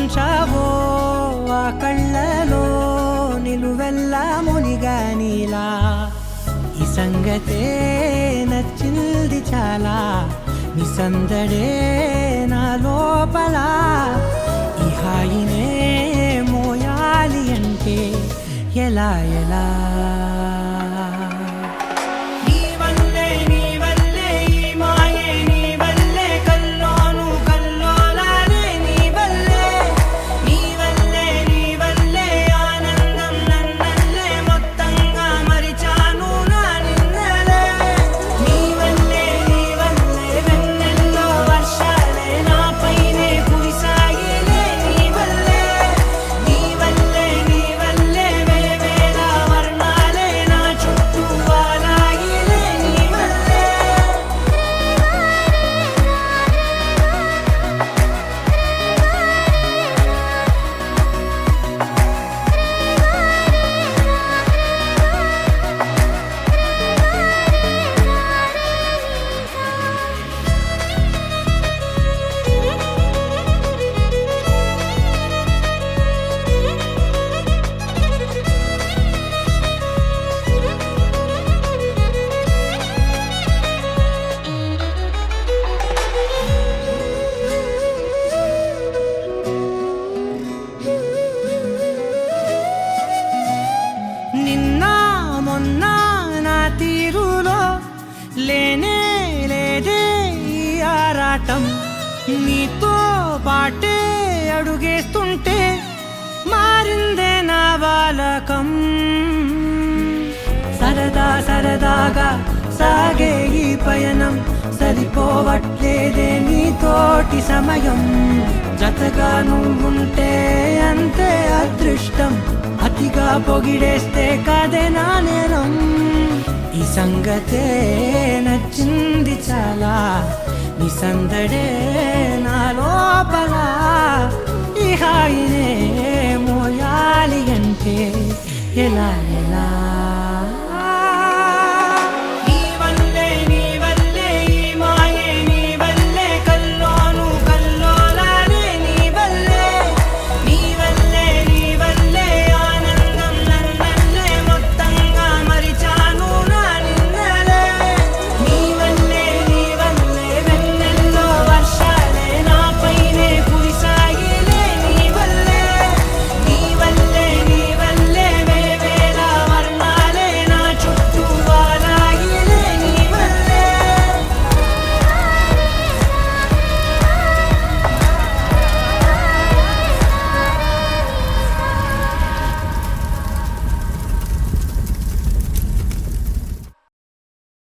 ఉంచావో ఆ కళ్ళలో నిలువెల్లా మునిగానిలా ఈ సంగతే నచ్చింది చాలా నీ సందడే నా లోపల ఈ హాయినే మోయాలి అంటే ఎలా ఎలా లేనే లేదే ఈ ఆరాటం నీతో పాటే అడుగేస్తుంటే మారిందే నా బాలకం సరదా సరదాగా సాగే ఈ పయనం సరిపోవట్లేదే నీతోటి సమయం జతగా నువ్వుంటే అంతే అదృష్టం అతిగా పొగిడేస్తే కాదే నా నేరం ఈ సంగతే నచ్చింది చాలా నీ సందడే నా లోపల ఈ హాయినే మోయాలి అంటే ఎలా